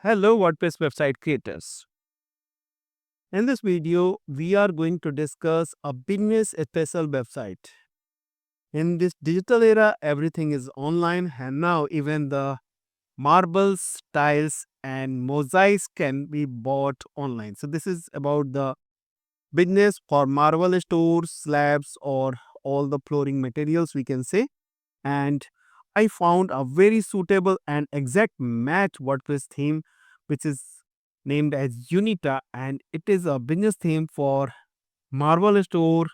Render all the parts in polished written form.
Hello WordPress website creators. In this video, we are going to discuss a business special website. In this digital era, everything is online and now even the marbles, tiles and mosaics can be bought online. So this is about the business for marble stores, slabs or all the flooring materials we can say. And I found a very suitable and exact match WordPress theme, which is named as Unita, and it is a business theme for marble store,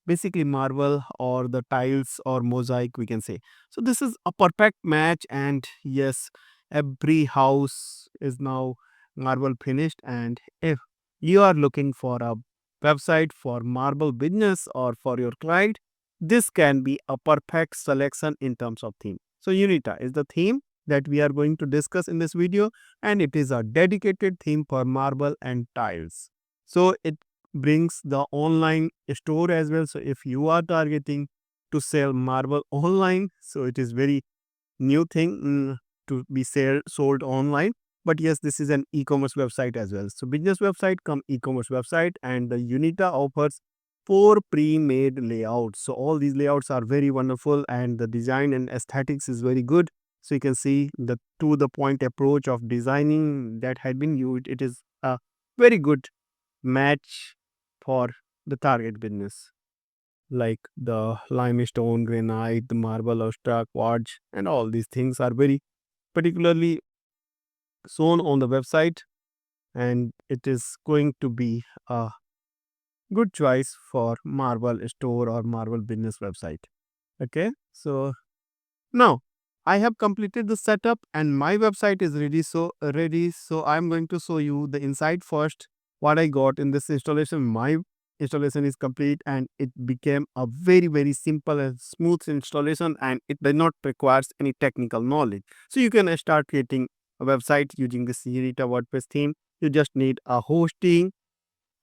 basically marble or the tiles or mosaic we can say. So this is a perfect match, and yes, every house is now marble finished. And if you are looking for a website for marble business or for your client, this can be a perfect selection in terms of theme. So Unita is the theme that we are going to discuss in this video, and it is a dedicated theme for marble and tiles. So it brings the online store as well. So if you are targeting to sell marble online, so it is very new thing to be sold online. But yes, this is an e-commerce website as well. So business website come e-commerce website, and the Unita offers 4 pre-made layouts. So all these layouts are very wonderful, and the design and aesthetics is very good. So you can see the to the point approach of designing that had been used. It is a very good match for the target business, like the limestone, granite, the marble, or quartz, and all these things are very particularly shown on the website, and it is going to be a good choice for marble store or marble business website. Okay, so now I have completed the setup and my website is ready. So I'm going to show you the inside first. What I got in this installation, my installation is complete and it became a very simple and smooth installation, and it does not requires any technical knowledge. So you can start creating a website using this Unita WordPress theme. You just need a hosting.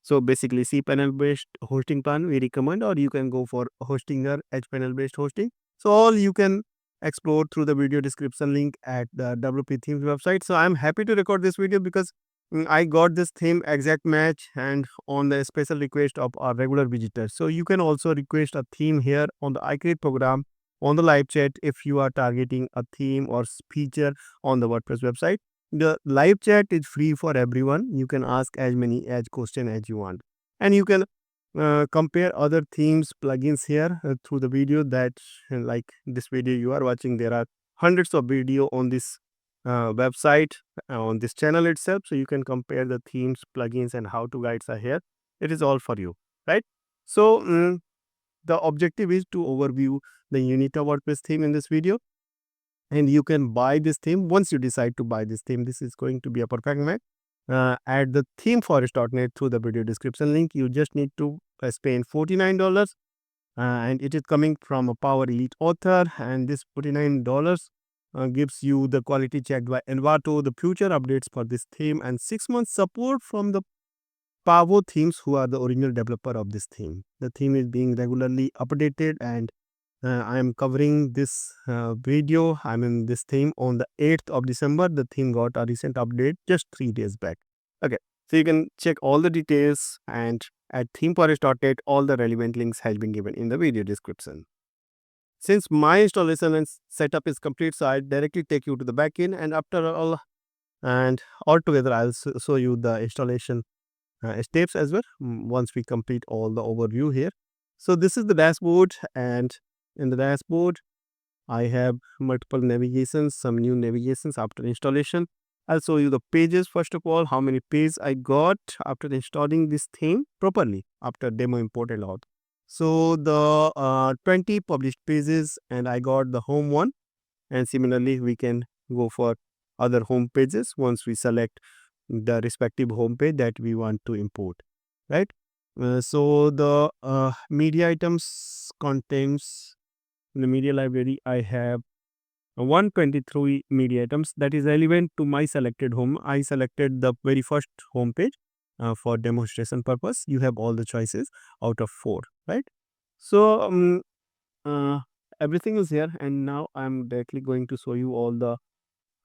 So basically cPanel based hosting plan we recommend, or you can go for Hostinger HPanel based hosting. So all you can explore through the video description link at the WP Themes website. So I'm happy to record this video because I got this theme exact match and on the special request of our regular visitors. So you can also request a theme here on the iCreate program on the live chat if you are targeting a theme or feature on the WordPress website. The live chat is free for everyone. You can ask as many as question as you want, and you can compare other themes plugins here through the video that like this video you are watching. There are hundreds of video on this website on this channel itself, so you can compare the themes, plugins, and how to guides are here. It is all for you, right? So the objective is to overview the Unita WordPress theme in this video, and you can buy this theme. Once you decide to buy this theme, this is going to be a perfect match. At the themeforest.net through the video description link, you just need to spend $49, and it is coming from a Power Elite author, and this $49 gives you the quality checked by Envato, the future updates for this theme, and 6 months support from the Pavo Themes, who are the original developer of this theme. The theme is being regularly updated, and I am covering this video. I'm in this theme on the 8th of December. The theme got a recent update just 3 days back. Okay, so you can check all the details, and at themeforest.net, all the relevant links has been given in the video description. Since my installation and setup is complete, so I directly take you to the backend, and after all, and altogether, I'll show you the installation steps as well once we complete all the overview here. So this is the dashboard, and in the dashboard I have multiple navigations, some new navigations after installation. I'll show you the pages first of all, how many pages I got after installing this theme properly after demo import allowed. So the 20 published pages, and I got the home one, and similarly we can go for other home pages once we select the respective home page that we want to import, right? So the media items contains in the media library. I have 123 media items that is relevant to my selected home. I selected the very first home page for demonstration purpose. You have all the choices out of 4, right? So uh, everything is here, and now I'm directly going to show you all the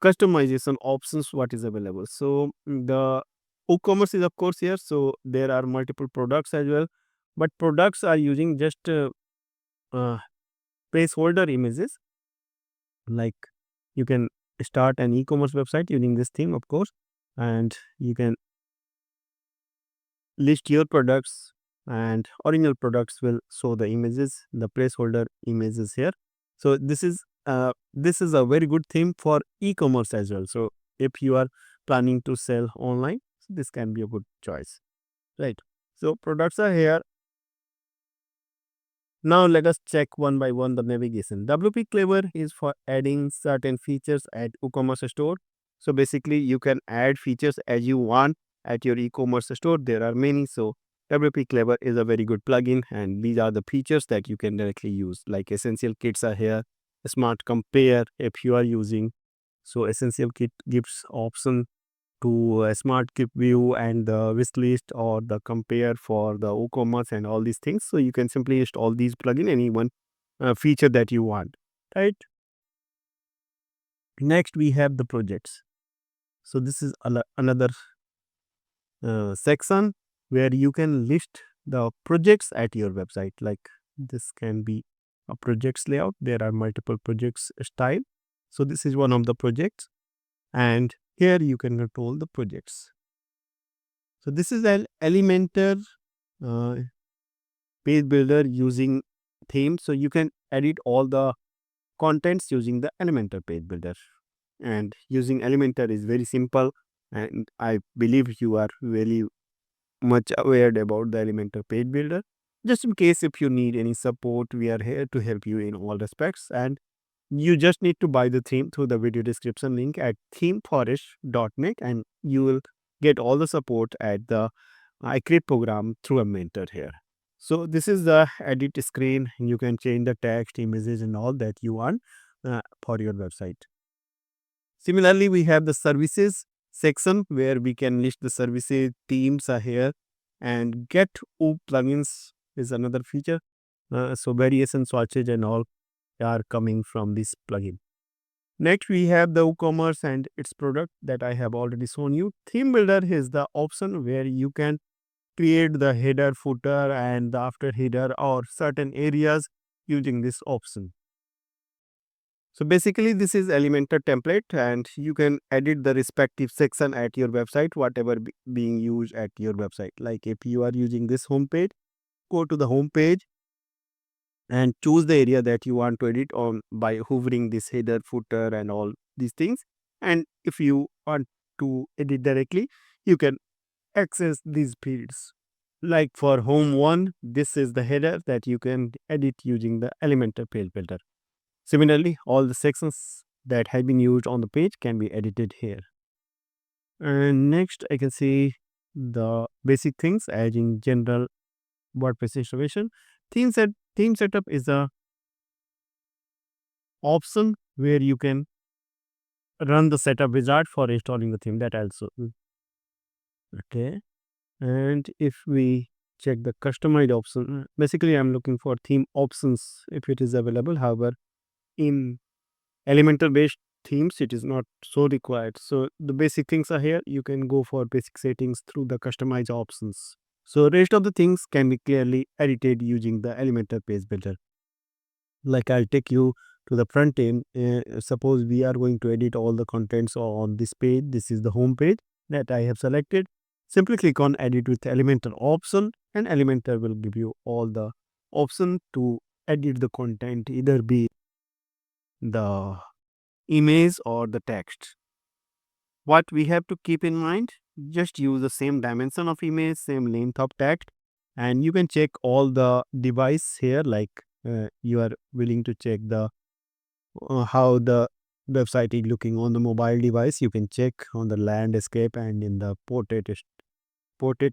customization options what is available. So the WooCommerce is of course here. So there are multiple products as well, but products are using just uh, placeholder images. Like you can start an e-commerce website using this theme, of course, and you can list your products, and original products will show the images, the placeholder images here. So this is a very good theme for e-commerce as well. So if you are planning to sell online, this can be a good choice, right? So products are here. Now let us check one by one the navigation. WP Clever is for adding certain features at WooCommerce store. So basically you can add features as you want at your e-commerce store. There are many. So WP Clever is a very good plugin, and these are the features that you can directly use. Like essential kits are here, smart compare if you are using. So essential kit gives option to a smart keep view and the wish list or the compare for the WooCommerce and all these things. So you can simply install these plugin any one feature that you want, right? Next we have the projects. So this is another section where you can list the projects at your website. Like this can be a projects layout. There are multiple projects style. So this is one of the projects, and here you can control the projects. So this is an Elementor uh, page builder using theme. So you can edit all the contents using the Elementor page builder. And using Elementor is very simple. And I believe you are very much aware about the Elementor page builder. Just in case if you need any support, we are here to help you in all respects. And you just need to buy the theme through the video description link at themeforest.net, and you will get all the support at the I create program through a mentor here. So this is the edit screen. You can change the text, images and all that you want for your website. Similarly, we have the services section where we can list the services. Themes are here, and get plugins is another feature. So variation swatches and all are coming from this plugin. Next, we have the WooCommerce and its product that I have already shown you. Theme Builder is the option where you can create the header, footer, and the after header or certain areas using this option. So basically, this is Elementor template, and you can edit the respective section at your website, whatever being used at your website. Like if you are using this home page, go to the home page and choose the area that you want to edit on by hovering this header, footer and all these things. And if you want to edit directly, you can access these fields. Like for home 1, this is the header that you can edit using the Elementor page builder. Similarly, all the sections that have been used on the page can be edited here. And next I can see the basic things as in general WordPress installation. Theme setup is a option where you can run the setup wizard for installing the theme. That also okay. And if we check the customized option, basically I'm looking for theme options if it is available. However, in Elementor based themes it is not so required. So the basic things are here. You can go for basic settings through the customized options. So rest of the things can be clearly edited using the Elementor page builder. Like I'll take you to the front end. Suppose we are going to edit all the contents on this page. This is the home page that I have selected. Simply click on edit with Elementor option, and Elementor will give you all the option to edit the content, either be the image or the text. What we have to keep in mind, just use the same dimension of image, same length of text, and you can check all the device here. Like you are willing to check the how the website is looking on the mobile device. You can check on the landscape and in the portrait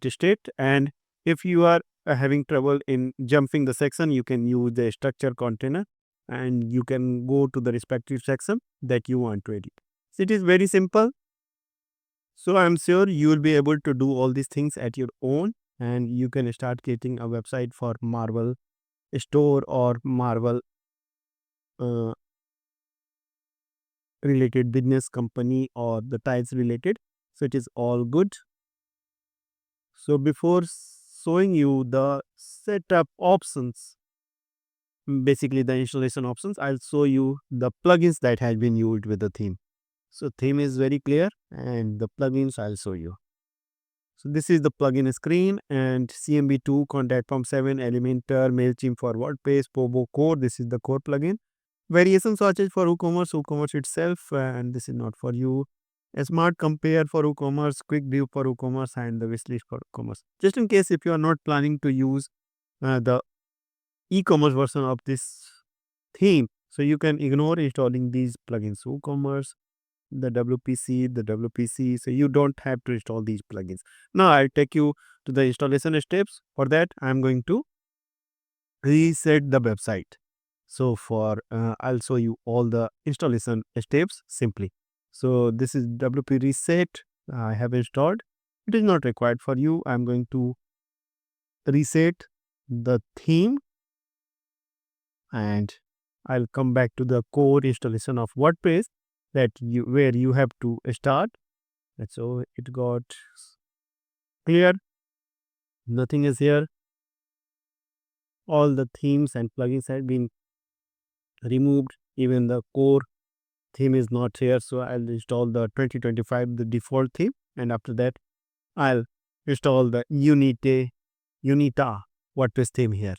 state. And if you are having trouble in jumping the section, you can use the structure container, and you can go to the respective section that you want to edit. So it is very simple. So I'm sure you will be able to do all these things at your own, and you can start creating a website for Marvel store or Marvel uh, related business, company, or the types related. So it is all good. So before showing you the setup options, basically the installation options, I'll show you the plugins that has been used with the theme. So theme is very clear, and the plugins I'll show you. So this is the plugin screen, and CMB2, Contact Form 7, Elementor, MailChimp for WordPress, Pobo Core. This is the core plugin. Variation searches for WooCommerce, WooCommerce itself, and this is not for you. A smart compare for WooCommerce, quick view for WooCommerce, and the wishlist for WooCommerce. Just in case if you are not planning to use the e-commerce version of this theme, so you can ignore installing these plugins. WooCommerce, the WPC, so you don't have to install these plugins. Now I'll take you to the installation steps. For that, I'm going to reset the website. So for I'll show you all the installation steps simply. So this is WP reset. I have installed. It is not required for you. I'm going to reset the theme, and I'll come back to the core installation of WordPress where you have to start. And so it got clear. Nothing is here. All the themes and plugins have been removed. Even the core theme is not here. So I'll install the 2025, the default theme. And after that, I'll install the Unita WordPress theme here.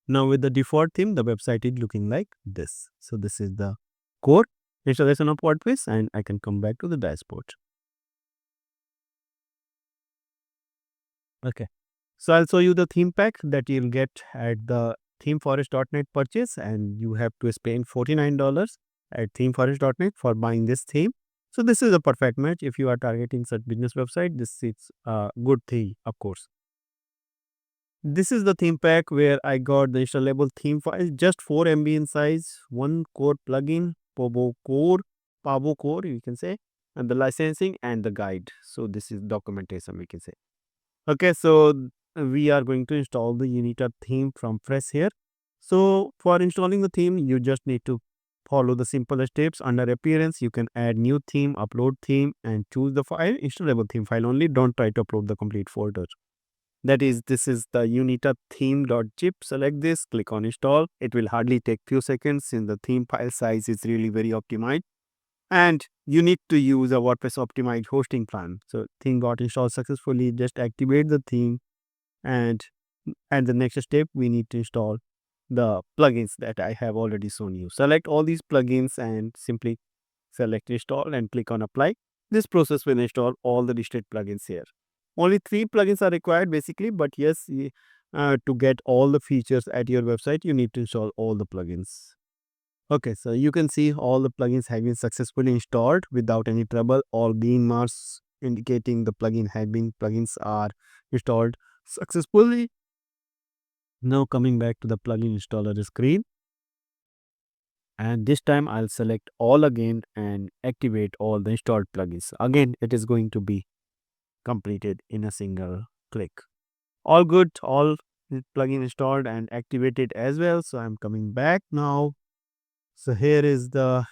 Now with the default theme, the website is looking like this. So this is the core installation of WordPress, and I can come back to the dashboard. Okay. So I'll show you the theme pack that you'll get at the themeforest.net purchase, and you have to spend $49 at themeforest.net for buying this theme. So this is a perfect match if you are targeting such business website. This is a good theme, of course. This is the theme pack where I got the installable theme file, just 4 MB in size, one core plugin, Pabo Core, you can say, and the licensing and the guide. So this is documentation, we can say. Okay, so we are going to install the Unita theme from fresh here. So for installing the theme, you just need to follow the simple steps. Under appearance, you can add new theme, upload theme, and choose the file, installable theme file only. Don't try to upload the complete folder. That is, this is the Unita theme.zip. Select this, click on install. It will hardly take few seconds since the theme file size is really very optimized. And you need to use a WordPress optimized hosting plan. So theme got installed successfully. Just activate the theme, and at the next step, we need to install the plugins that I have already shown you. Select all these plugins and simply select install and click on apply. This process will install all the listed plugins here. Only 3 plugins are required basically, but yes, to get all the features at your website, you need to install all the plugins. Okay, so you can see all the plugins have been successfully installed without any trouble. All green marks indicating the plugins are installed successfully. Now coming back to the plugin installer screen, and this time I'll select all again and activate all the installed plugins. Again, it is going to be completed in a single click. All good, all plugin installed and activated as well. So I'm coming back now. So here is the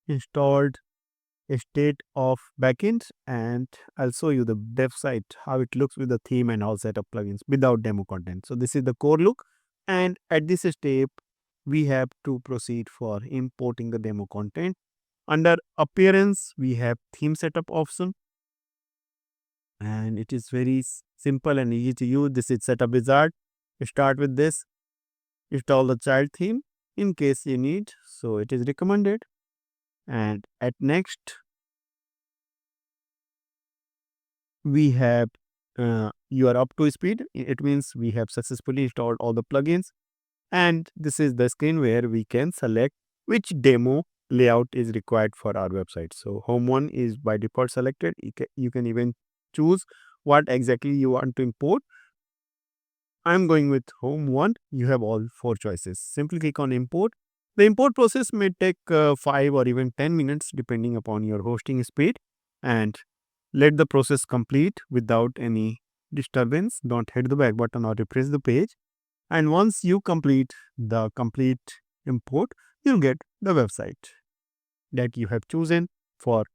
installed state of backend, and I'll show you the website, how it looks with the theme and all set of plugins without demo content. So this is the core look, and at this step, we have to proceed for importing the demo content. Under appearance, we have theme setup option, and it is very simple and easy to use. This is setup wizard. Start with this, install the child theme in case you need. So it is recommended. And at next, we have you are up to speed. It means we have successfully installed all the plugins. And this is the screen where we can select which demo layout is required for our website. So home one is by default selected. You can even choose what exactly you want to import. I'm going with home one. You have all 4 choices. Simply click on import. The import process may take 5 or even 10 minutes depending upon your hosting speed, and let the process complete without any disturbance. Don't hit the back button or refresh the page. And once you complete the complete import, you'll get the website. that you have chosen for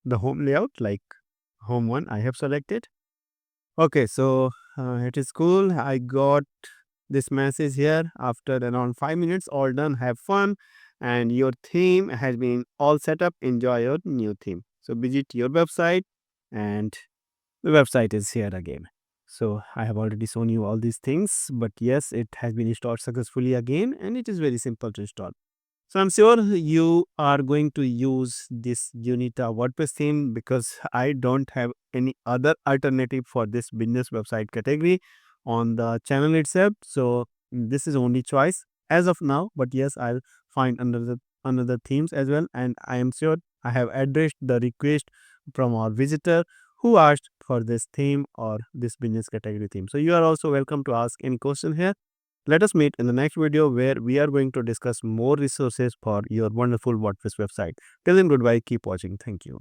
the home layout, like home one I have selected. Okay, so it is cool. I got this message here after around 5 minutes. All done. Have fun. And your theme has been all set up. Enjoy your new theme. So visit your website, and the website is here again. So I have already shown you all these things, but yes, it has been installed successfully again, and it is very simple to install. So I'm sure you are going to use this Unita WordPress theme, because I don't have any other alternative for this business website category on the channel itself. So this is only choice as of now. But yes, I'll find another themes as well, and I am sure I have addressed the request from our visitor who asked for this theme or this business category theme. So you are also welcome to ask any question here. Let us meet in the next video, where we are going to discuss more resources for your wonderful WordPress website. Till then, goodbye. Keep watching. Thank you.